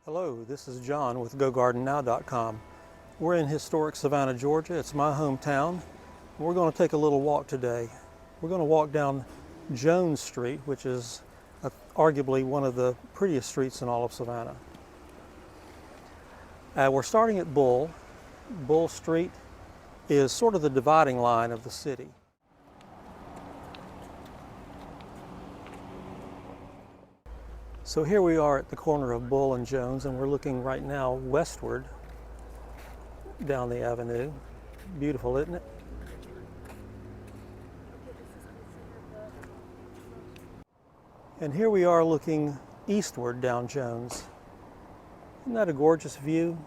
Hello, this is John with GoGardenNow.com. We're in historic Savannah, Georgia. It's my hometown. We're going to take a little walk today. We're going to walk down Jones Street, which is arguably one of the prettiest streets in all of Savannah. We're starting at Bull. Bull Street is sort of the dividing line of the city. So here we are at the corner of Bull and Jones, and we're looking right now westward down the avenue. Beautiful, isn't it? And here we are looking eastward down Jones. Isn't that a gorgeous view?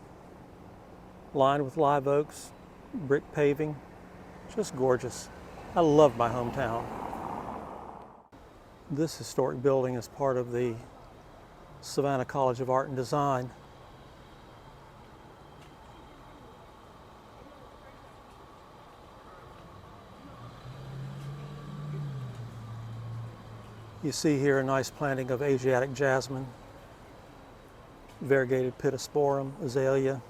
Lined with live oaks, brick paving, just gorgeous. I love my hometown. This historic building is part of the Savannah College of Art and Design. You see here a nice planting of Asiatic jasmine, variegated pittosporum, azalea,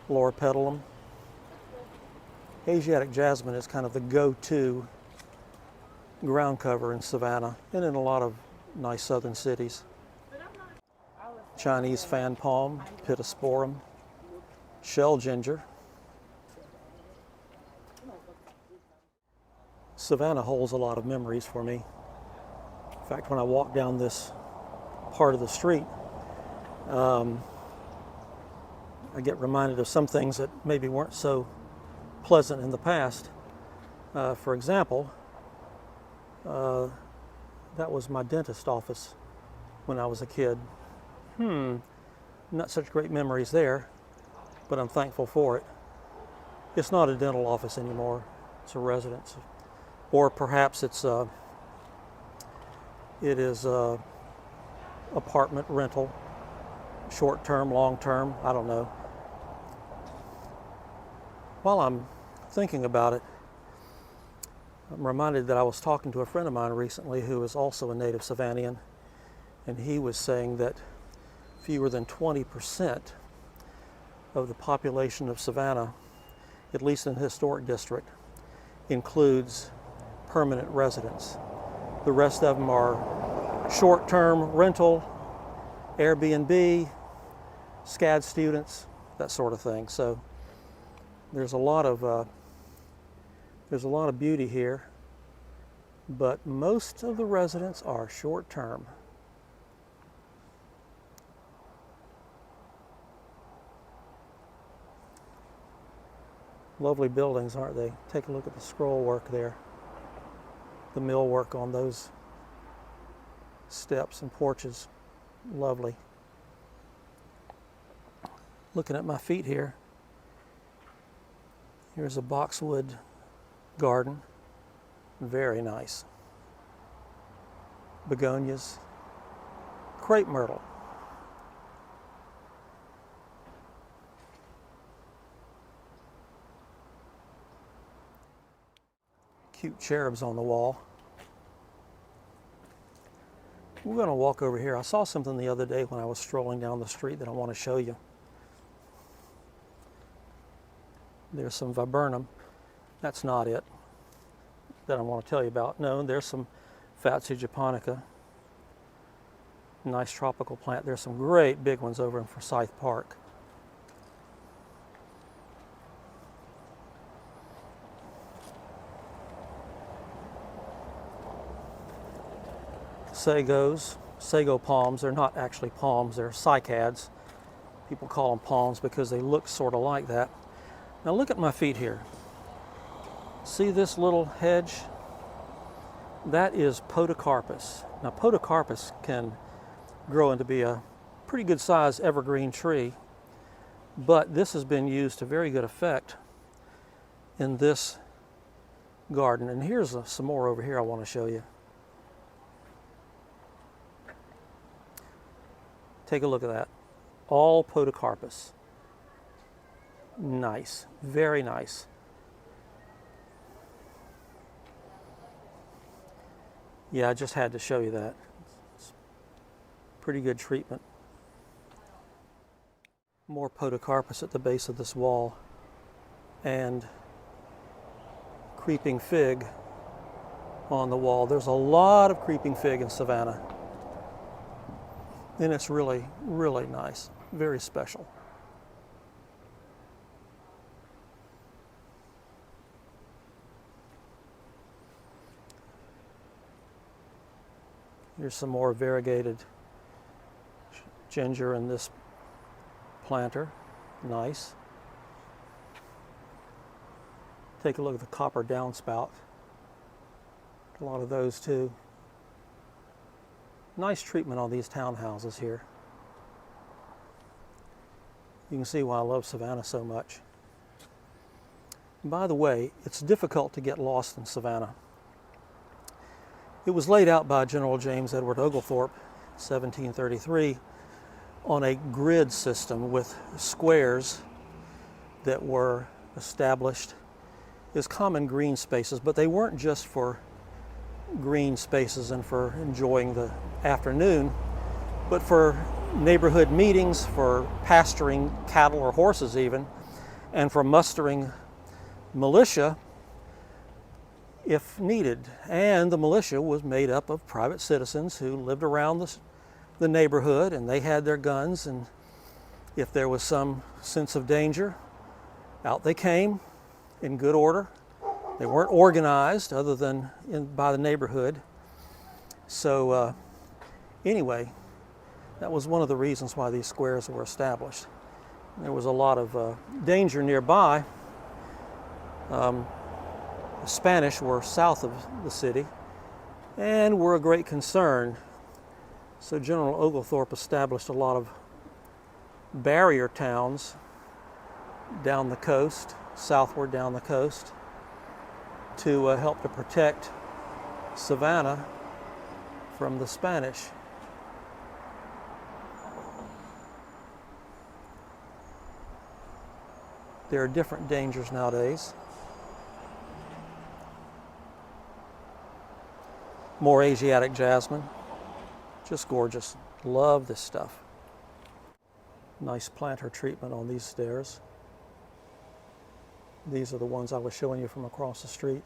loropetalum. Asiatic jasmine is kind of the go-to ground cover in Savannah and in a lot of nice southern cities. Chinese fan palm, pittosporum, shell ginger. Savannah holds a lot of memories for me. In fact, when I walk down this part of the street, I get reminded of some things that maybe weren't so pleasant in the past. For example, that was my dentist office when I was a kid. Not such great memories there, but I'm thankful for it. It's not a dental office anymore. It's a residence. Or perhaps it is a apartment rental, short-term, long-term, I don't know. While I'm thinking about it, I'm reminded that I was talking to a friend of mine recently who is also a native Savannian, and he was saying that fewer than 20% of the population of Savannah, at least in the historic district, includes permanent residents. The rest of them are short-term rental, Airbnb, SCAD students, that sort of thing. So there's a lot of beauty here, but most of the residents are short-term. Lovely buildings, aren't they? Take a look at the scroll work there. The mill work on those steps and porches. Lovely. Looking at my feet here. Here's a boxwood garden. Very nice. Begonias. Crepe myrtle. Cute cherubs on the wall. We're going to walk over here. I saw something the other day when I was strolling down the street that I want to show you. There's some viburnum. That's not it that I want to tell you about. No, there's some Fatsia japonica. Nice tropical plant. There's some great big ones over in Forsyth Park. Sago palms. They're not actually palms, they're cycads. People call them palms because they look sort of like that. Now look at my feet here. See this little hedge? That is podocarpus. Now podocarpus can grow into be a pretty good sized evergreen tree, but this has been used to very good effect in this garden. And here's some more over here I want to show you. Take a look at that. All podocarpus. Nice, very nice. Yeah, I just had to show you that. It's pretty good treatment. More podocarpus at the base of this wall, and creeping fig on the wall. There's a lot of creeping fig in Savannah, and it's really, really nice, very special. Here's some more variegated ginger in this planter. Nice. Take a look at the copper downspout. A lot of those too. Nice treatment on these townhouses here. You can see why I love Savannah so much. And by the way, it's difficult to get lost in Savannah. It was laid out by General James Edward Oglethorpe, 1733, on a grid system with squares that were established as common green spaces, but they weren't just for green spaces and for enjoying the afternoon, but for neighborhood meetings, for pasturing cattle or horses even, and for mustering militia if needed. And the militia was made up of private citizens who lived around the neighborhood, and they had their guns, and if there was some sense of danger, out they came in good order. They weren't organized other than by the neighborhood. So anyway, that was one of the reasons why these squares were established. There was a lot of danger nearby. The Spanish were south of the city and were a great concern. So General Oglethorpe established a lot of barrier towns down the coast, southward down the coast, to help to protect Savannah from the Spanish. There are different dangers nowadays. More Asiatic jasmine, just gorgeous. Love this stuff. Nice planter treatment on these stairs. These are the ones I was showing you from across the street.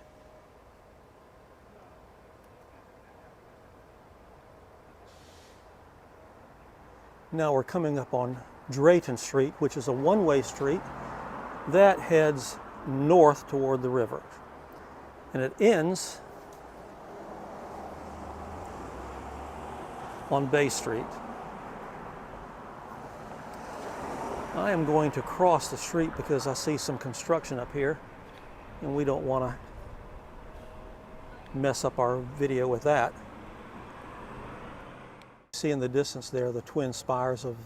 Now we're coming up on Drayton Street, which is a one-way street that heads north toward the river. And it ends on Bay Street. I am going to cross the street because I see some construction up here, and we don't want to mess up our video with that. See in the distance there the twin spires of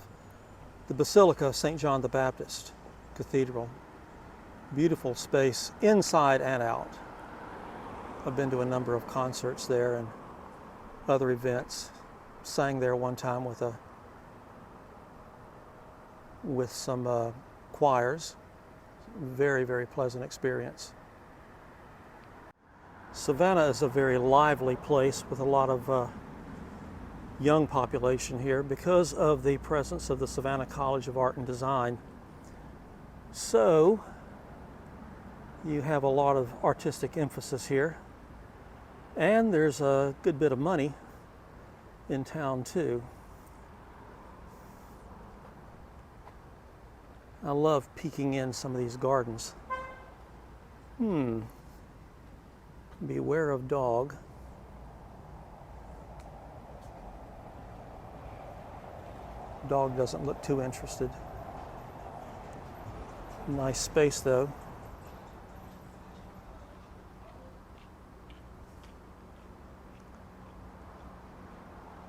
the Basilica of St. John the Baptist Cathedral. Beautiful space inside and out. I've been to a number of concerts there and other events. Sang there one time with some choirs. Very, very pleasant experience. Savannah is a very lively place with a lot of young population here because of the presence of the Savannah College of Art and Design. So you have a lot of artistic emphasis here, and there's a good bit of money in town too. I love peeking in some of these gardens. Beware of dog. Dog doesn't look too interested. Nice space though.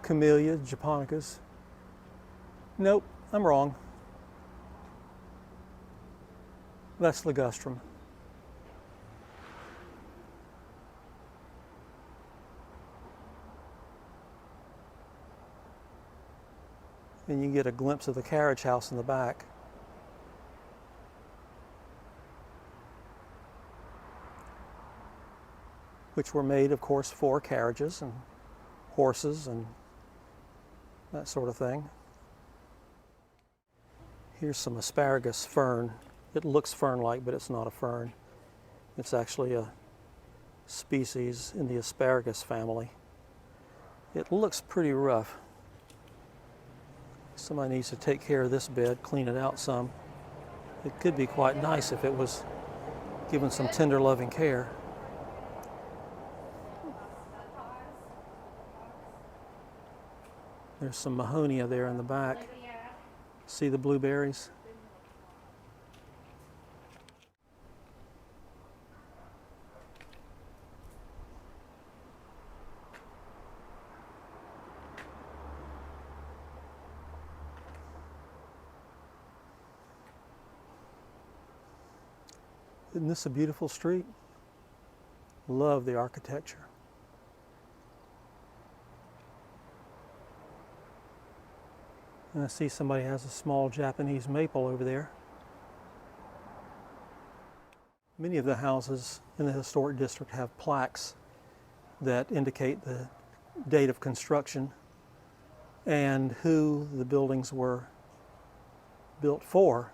Camellia, japonicas. Nope, I'm wrong. That's ligustrum. And you get a glimpse of the carriage house in the back. Which were made, of course, for carriages and horses and that sort of thing. Here's some asparagus fern. It looks fern-like, but it's not a fern. It's actually a species in the asparagus family. It looks pretty rough. Somebody needs to take care of this bed, clean it out some. It could be quite nice if it was given some tender, loving care. There's some mahonia there in the back. See the blueberries? Isn't this a beautiful street? Love the architecture. And I see somebody has a small Japanese maple over there. Many of the houses in the historic district have plaques that indicate the date of construction and who the buildings were built for.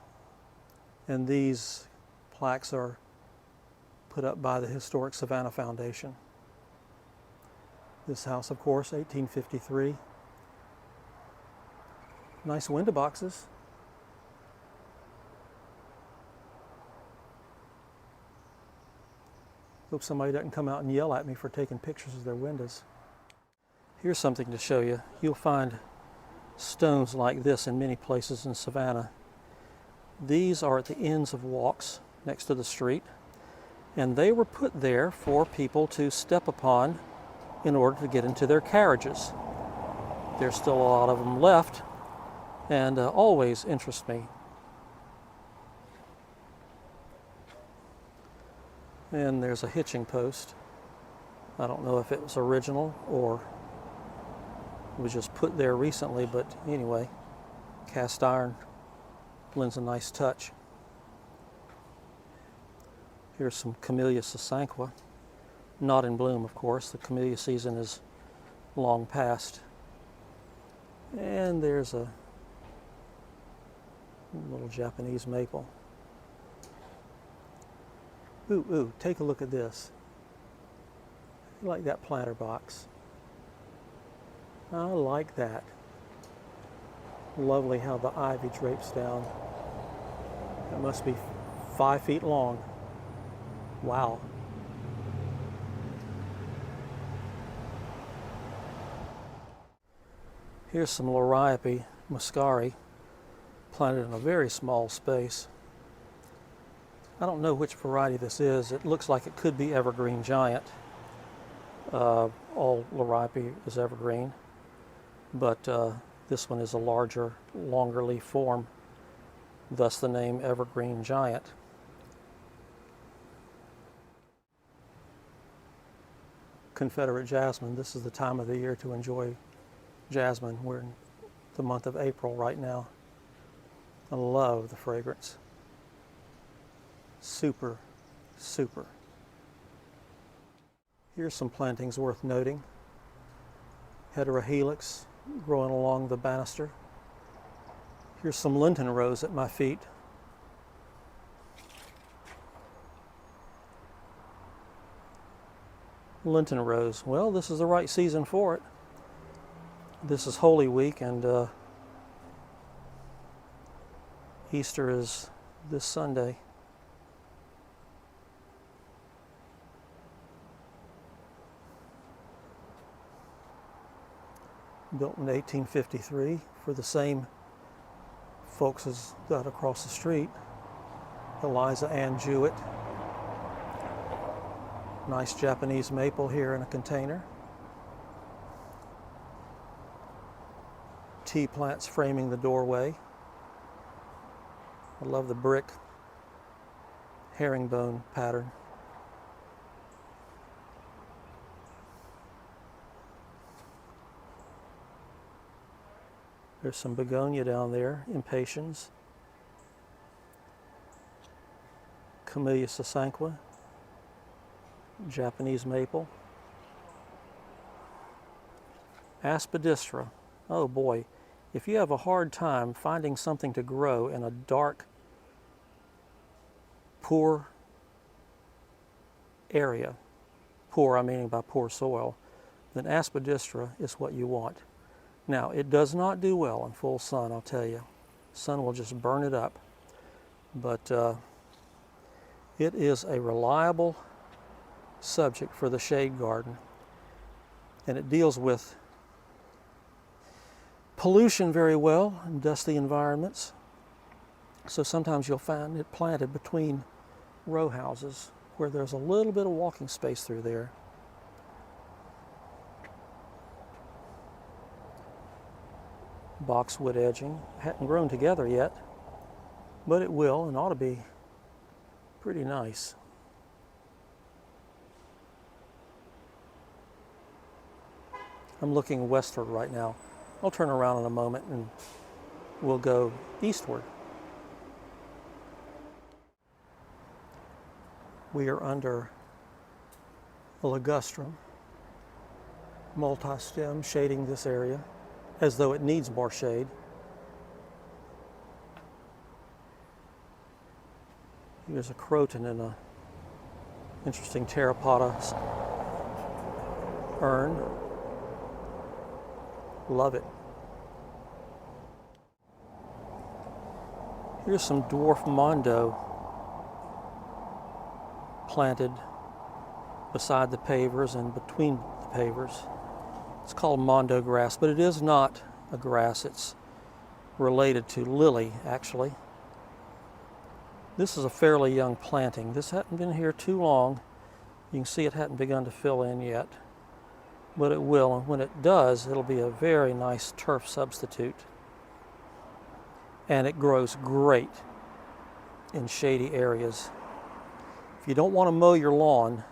And these plaques are put up by the Historic Savannah Foundation. This house, of course, 1853. Nice window boxes. Hope somebody doesn't come out and yell at me for taking pictures of their windows. Here's something to show you. You'll find stones like this in many places in Savannah. These are at the ends of walks next to the street, and they were put there for people to step upon in order to get into their carriages. There's still a lot of them left, and always interest me. And there's a hitching post. I don't know if it was original or it was just put there recently, but anyway, cast iron lends a nice touch. Here's some Camellia sasanqua. Not in bloom, of course. The camellia season is long past. And there's a little Japanese maple. Ooh, take a look at this. I like that planter box. I like that. Lovely how the ivy drapes down. It must be 5 feet long. Wow. Here's some Liriope muscari planted in a very small space. I don't know which variety this is. It looks like it could be evergreen giant. All Liriope is evergreen, but this one is a larger, longer leaf form, thus the name evergreen giant. Confederate jasmine. This is the time of the year to enjoy jasmine. We're in the month of April right now. I love the fragrance. Super, super. Here's some plantings worth noting. Heterohelix growing along the banister. Here's some Lenten rose at my feet. Lenten rose. Well, this is the right season for it. This is Holy Week, and Easter is this Sunday. Built in 1853 for the same folks as that across the street, Eliza Ann Jewett. Nice Japanese maple here in a container. Tea plants framing the doorway. I love the brick herringbone pattern. There's some begonia down there, impatiens. Camellia sasanqua, Japanese maple. Aspidistra. Oh boy, If you have a hard time finding something to grow in a dark, poor area, poor I mean by poor soil, then aspidistra is what you want. Now, it does not do well in full sun, I'll tell you. Sun will just burn it up. But it is a reliable subject for the shade garden. And it deals with pollution very well in dusty environments. So sometimes you'll find it planted between row houses where there's a little bit of walking space through there. Boxwood edging. Hadn't grown together yet, but it will and ought to be pretty nice. I'm looking westward right now. I'll turn around in a moment and we'll go eastward. We are under a ligustrum, multi-stem, shading this area as though it needs more shade. Here's a croton in a interesting terracotta urn. Love it. Here's some Dwarf Mondo planted beside the pavers and between the pavers. It's called Mondo grass, but it is not a grass. It's related to lily, actually. This is a fairly young planting. This hadn't been here too long. You can see it hadn't begun to fill in yet, but it will, and when it does, it'll be a very nice turf substitute. And it grows great in shady areas. If you don't want to mow your lawn,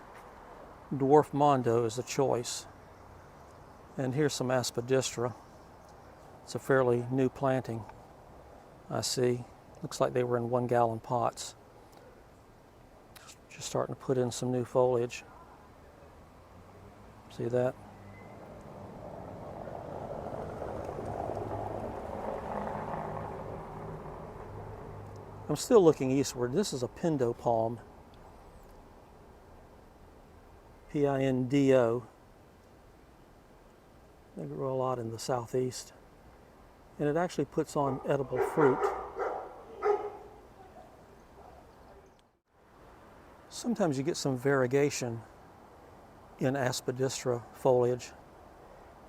Dwarf Mondo is a choice. And here's some aspidistra. It's a fairly new planting, I see. Looks like they were in 1-gallon pots. Just starting to put in some new foliage. See that? I'm still looking eastward. This is a Pindo palm. Pindo. They grow a lot in the southeast. And it actually puts on edible fruit. Sometimes you get some variegation in aspidistra foliage,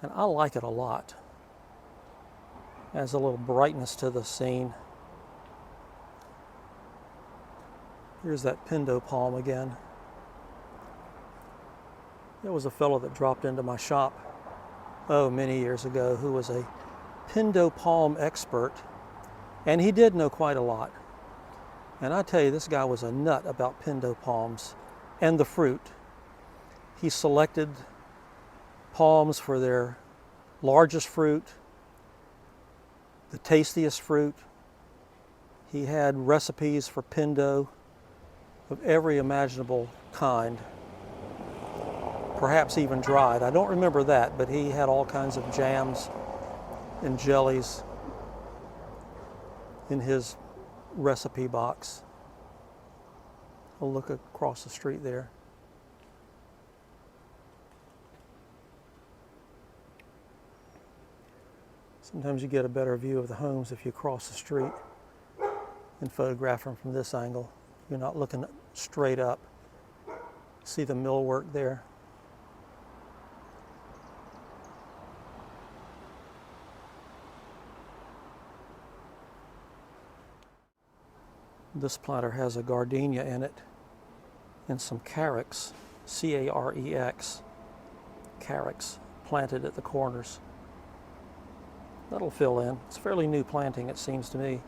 and I like it a lot. Adds a little brightness to the scene. Here's that Pindo palm again. There was a fellow that dropped into my shop, many years ago, who was a Pindo palm expert, and he did know quite a lot. And I tell you, this guy was a nut about Pindo palms and the fruit. He selected palms for their largest fruit, the tastiest fruit. He had recipes for Pindo of every imaginable kind, perhaps even dried. I don't remember that, but he had all kinds of jams and jellies in his recipe box. I'll look across the street there. Sometimes you get a better view of the homes if you cross the street and photograph them from this angle. You're not looking straight up. See the millwork there? This planter has a gardenia in it and some carex, C-A-R-E-X, carex, planted at the corners. That'll fill in. It's a fairly new planting, it seems to me.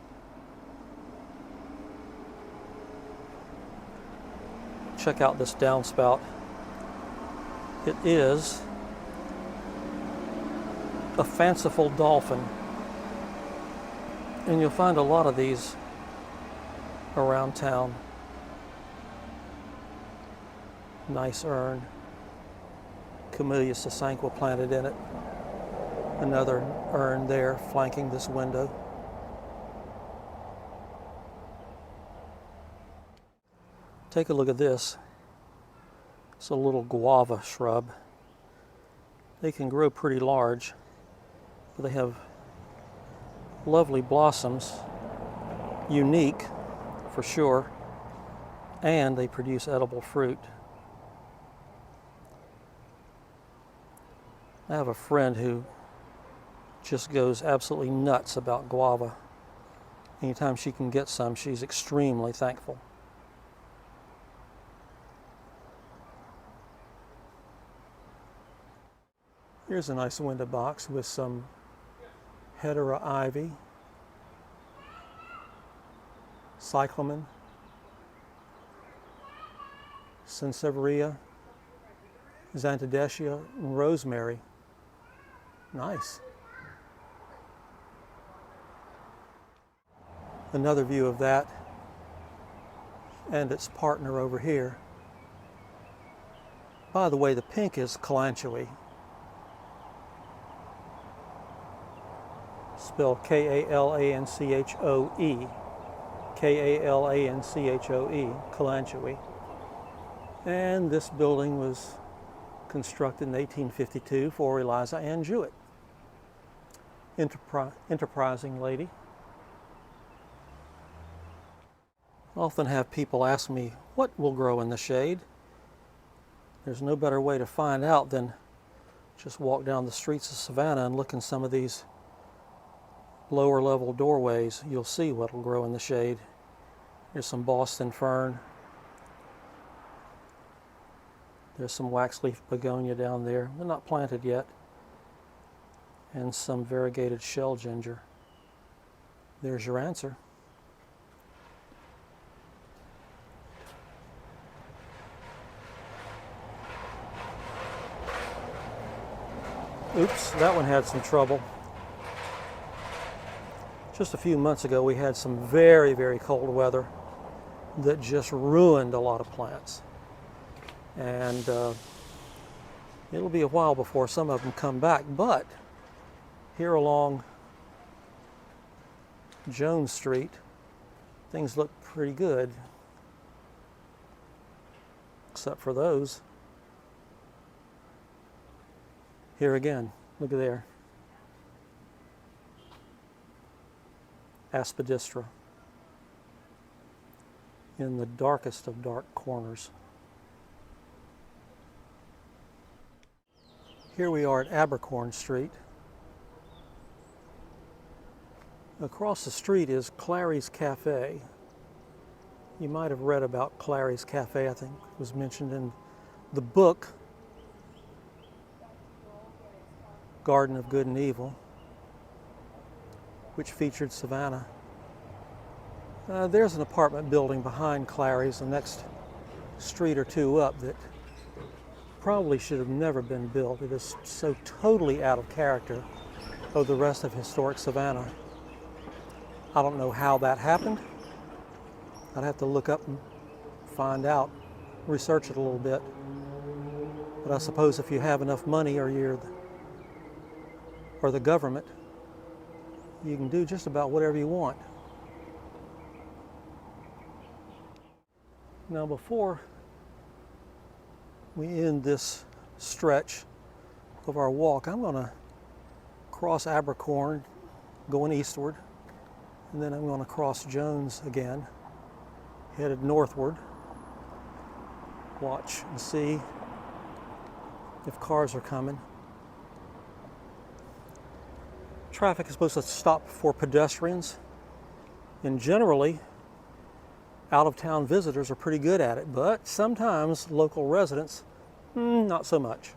Check out this downspout. It is a fanciful dolphin, and you'll find a lot of these around town. Nice urn. Camellia sasanqua planted in it. Another urn there flanking this window. Take a look at this. It's a little guava shrub. They can grow pretty large, but they have lovely blossoms, unique for sure, and they produce edible fruit. I have a friend who just goes absolutely nuts about guava. Anytime she can get some, she's extremely thankful. Here's a nice window box with some Hedera ivy, cyclamen, sansevieria, xanthodecia, and rosemary. Nice. Another view of that and its partner over here. By the way, the pink is kalanchoe. Spelled K-A-L-A-N-C-H-O-E. K-A-L-A-N-C-H-O-E, kalanchoe. And this building was constructed in 1852 for Eliza Ann Jewett. Enterprising lady. I often have people ask me, what will grow in the shade? There's no better way to find out than just walk down the streets of Savannah and look in some of these lower level doorways. You'll see what will grow in the shade. There's some Boston fern. There's some waxleaf begonia down there. They're not planted yet. And some variegated shell ginger. There's your answer. Oops, that one had some trouble. Just a few months ago, we had some very, very cold weather that just ruined a lot of plants. And it'll be a while before some of them come back, but here along Jones Street, things look pretty good, except for those. Here again, look at there. Aspidistra in the darkest of dark corners. Here we are at Abercorn Street. Across the street is Clary's Cafe. You might have read about Clary's Cafe. I think it was mentioned in the book Garden of Good and Evil, which featured Savannah. There's an apartment building behind Clary's, the next street or two up, that probably should have never been built. It is so totally out of character of the rest of historic Savannah. I don't know how that happened. I'd have to look up and find out, research it a little bit. But I suppose if you have enough money or you're the government, you can do just about whatever you want. Now, before we end this stretch of our walk, I'm going to cross Abercorn going eastward, and then I'm going to cross Jones again, headed northward. Watch and see if cars are coming. Traffic is supposed to stop for pedestrians, and generally out-of-town visitors are pretty good at it, but sometimes local residents, not so much.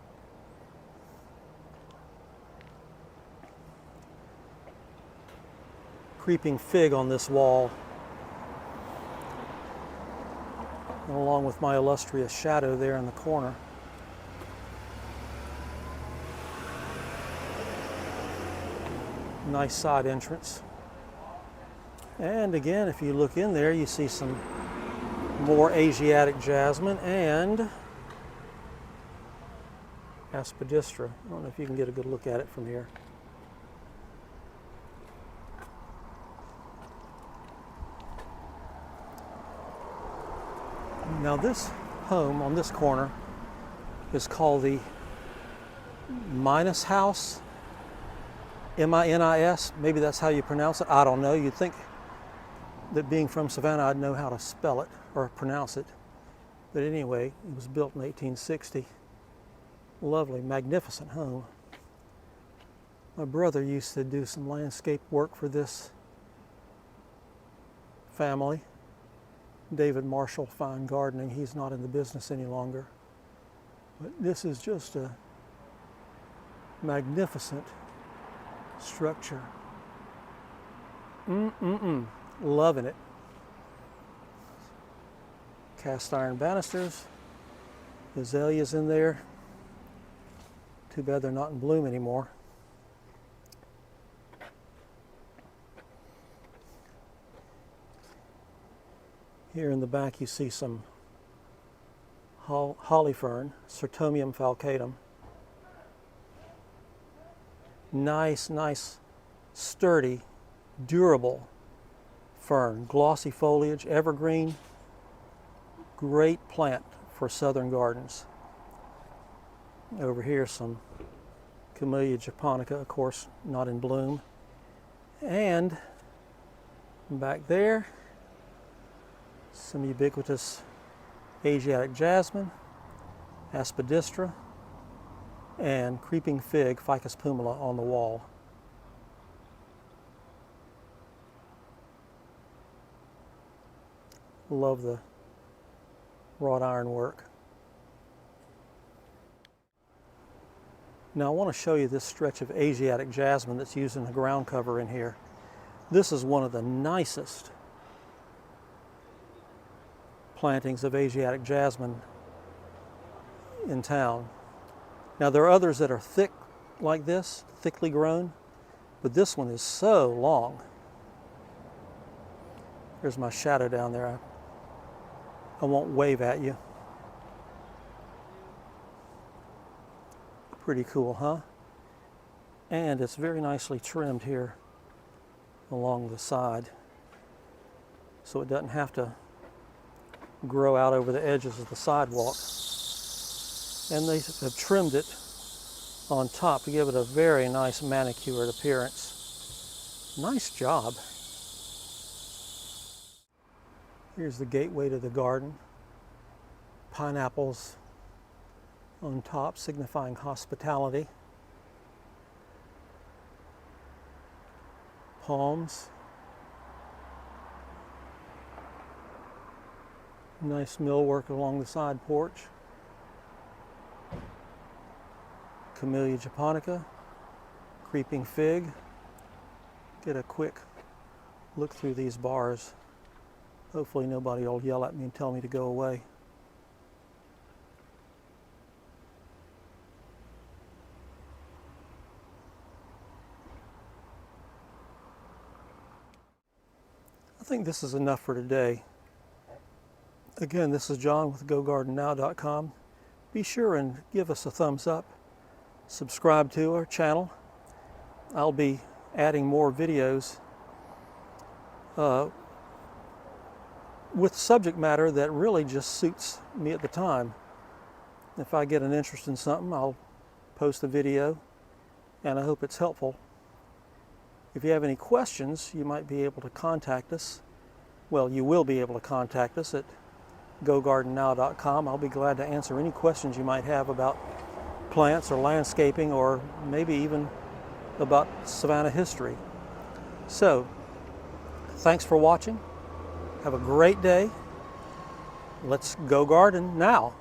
Creeping fig on this wall, along with my illustrious shadow there in the corner. Nice side entrance. And again, if you look in there, you see some more Asiatic jasmine and aspidistra. I don't know if you can get a good look at it from here. Now this home on this corner is called the Minas House, M-I-N-I-S. Maybe that's how you pronounce it. I don't know. You'd think that being from Savannah, I'd know how to spell it or pronounce it. But anyway, it was built in 1860. Lovely, magnificent home. My brother used to do some landscape work for this family. David Marshall Fine Gardening. He's not in the business any longer. But this is just a magnificent structure. Loving it. Cast iron banisters, azaleas in there. Too bad they're not in bloom anymore. Here in the back you see some holly fern, Sertomium falcatum. Nice, sturdy, durable fern. Glossy foliage, evergreen. Great plant for southern gardens. Over here some Camellia japonica, of course, not in bloom. And back there, some ubiquitous Asiatic jasmine, aspidistra, and creeping fig, Ficus pumila, on the wall. Love the wrought iron work. Now I want to show you this stretch of Asiatic jasmine that's used in the ground cover in here. This is one of the nicest plantings of Asiatic jasmine in town. Now there are others that are thick like this, thickly grown, but this one is so long. There's my shadow down there. I won't wave at you. Pretty cool, huh? And it's very nicely trimmed here along the side, so it doesn't have to grow out over the edges of the sidewalk. And they have trimmed it on top to give it a very nice manicured appearance. Nice job. Here's the gateway to the garden. Pineapples on top, signifying hospitality. Palms. Nice millwork along the side porch. Camellia japonica, creeping fig. Get a quick look through these bars. Hopefully nobody will yell at me and tell me to go away. I think this is enough for today. Again, this is John with GoGardenNow.com. Be sure and give us a thumbs up. Subscribe to our channel. I'll be adding more videos with subject matter that really just suits me at the time. If I get an interest in something, I'll post a video, and I hope it's helpful. If you have any questions, you might be able to contact us. Well, you will be able to contact us at GoGardenNow.com. I'll be glad to answer any questions you might have about plants or landscaping, or maybe even about Savannah history. So, thanks for watching. Have a great day. Let's go garden now.